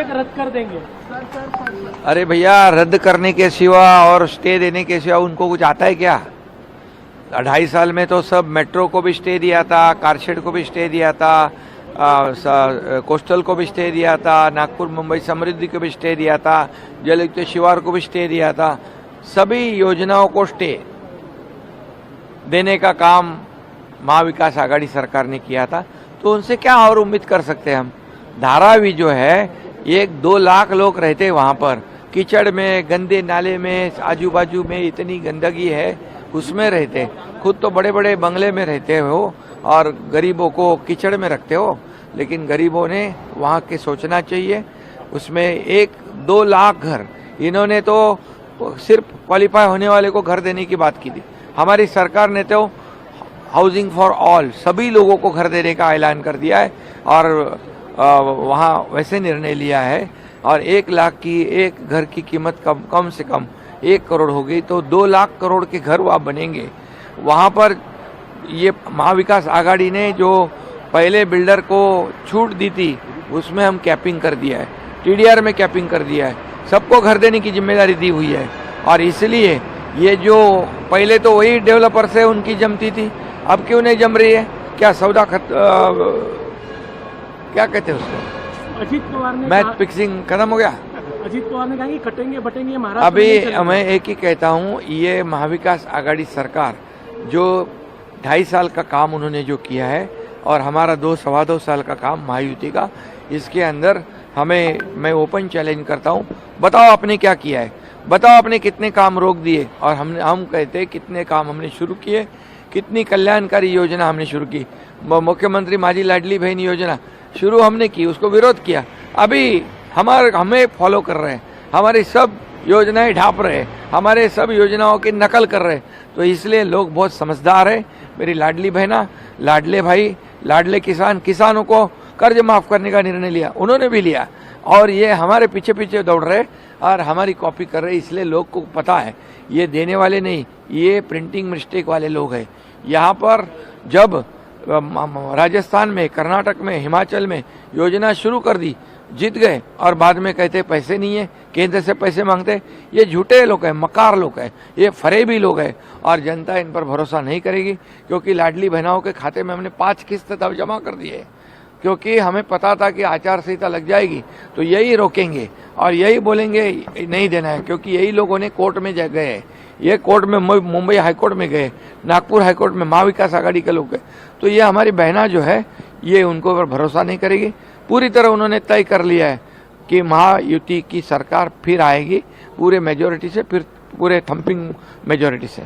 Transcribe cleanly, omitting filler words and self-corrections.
रद्द कर देंगे। अरे भैया, रद्द करने के सिवा और स्टे देने के सिवा उनको कुछ आता है क्या? 2.5 साल में तो सब मेट्रो को भी स्टे दिया था, कारशेड को भी स्टे दिया था, कोस्टल को भी स्टे दिया था, नागपुर मुंबई समृद्धि को भी स्टे दिया था, जलयुक्त शिवार को भी स्टे दिया था। सभी योजनाओं को स्टे देने का काम महाविकास आघाड़ी सरकार ने किया था, तो उनसे क्या और उम्मीद कर सकते हैं हम? धारावी जो है, 1-2 लाख लोग रहते वहां पर, कीचड़ में, गंदे नाले में, आजू बाजू में इतनी गंदगी है, उसमें रहते। खुद तो बड़े बड़े बंगले में रहते हो और गरीबों को कीचड़ में रखते हो, लेकिन गरीबों ने वहां के सोचना चाहिए। उसमें 1-2 लाख घर, इन्होंने तो सिर्फ क्वालिफाई होने वाले को घर देने की बात की थी। हमारी सरकार ने तो हाउसिंग फॉर ऑल, सभी लोगों को घर देने का ऐलान कर दिया है और वहाँ वैसे निर्णय लिया है। और 1 लाख की एक घर की कीमत कम से कम 1 करोड़ हो गई, तो 2 लाख करोड़ के घर वहाँ बनेंगे। वहाँ पर ये महाविकास आघाड़ी ने जो पहले बिल्डर को छूट दी थी, उसमें हम कैपिंग कर दिया है, टीडीआर में कैपिंग कर दिया है, सबको घर देने की जिम्मेदारी दी हुई है। और इसलिए ये जो पहले तो वही डेवलपर से उनकी जमती थी, अब क्यों नहीं जम रही है? क्या सौदा क्या कहते हैं उसको, अजीत पवार ने मैच फिक्सिंग खत्म हो गया? अजीत पवार ने कहा कि कटेंगे बटेंगे महाराष्ट्र। अभी मैं एक ही कहता हूँ, ये महाविकास आघाड़ी सरकार जो 2.5 साल का काम उन्होंने जो किया है और हमारा 2-2.25 साल का काम महायुति का, इसके अंदर मैं ओपन चैलेंज करता हूँ, बताओ आपने क्या किया है, बताओ आपने कितने काम रोक दिए और हम कहते हैं कितने काम हमने शुरू किए, कितनी कल्याणकारी योजना हमने शुरू की। मुख्यमंत्री माझी लाडली बहन योजना शुरू हमने की, उसको विरोध किया, अभी हमें फॉलो कर रहे हैं, हमारी सब योजनाएं ढाप रहे हैं, हमारे सब योजनाओं की नकल कर रहे हैं। तो इसलिए लोग बहुत समझदार है। मेरी लाडली बहना, लाडले भाई, लाडले किसानों को कर्ज माफ करने का निर्णय लिया, उन्होंने भी लिया, और ये हमारे पीछे पीछे दौड़ रहे और हमारी कॉपी कर रहे। इसलिए लोग को पता है ये देने वाले नहीं, ये प्रिंटिंग मिस्टेक वाले लोग हैं। यहाँ पर जब राजस्थान में, कर्नाटक में, हिमाचल में योजना शुरू कर दी, जीत गए और बाद में कहते पैसे नहीं है, केंद्र से पैसे मांगते। ये झूठे लोग हैं, मकार लोग हैं, ये फरेबी लोग हैं और जनता इन पर भरोसा नहीं करेगी, क्योंकि लाडली बहनाओं के खाते में हमने 5 किस्त तब जमा कर दिए, क्योंकि हमें पता था कि आचार संहिता लग जाएगी तो यही रोकेंगे और यही बोलेंगे नहीं देना है, क्योंकि यही लोगों ने कोर्ट में गए, ये कोर्ट में मुंबई हाईकोर्ट में गए, नागपुर हाईकोर्ट में महाविकास आघाड़ी के लोग गए। तो ये हमारी बहना जो है, ये उनको पर भरोसा नहीं करेगी। पूरी तरह उन्होंने तय कर लिया है कि महायुति की सरकार फिर आएगी, पूरे मेजोरिटी से, फिर पूरे थम्पिंग मेजोरिटी से।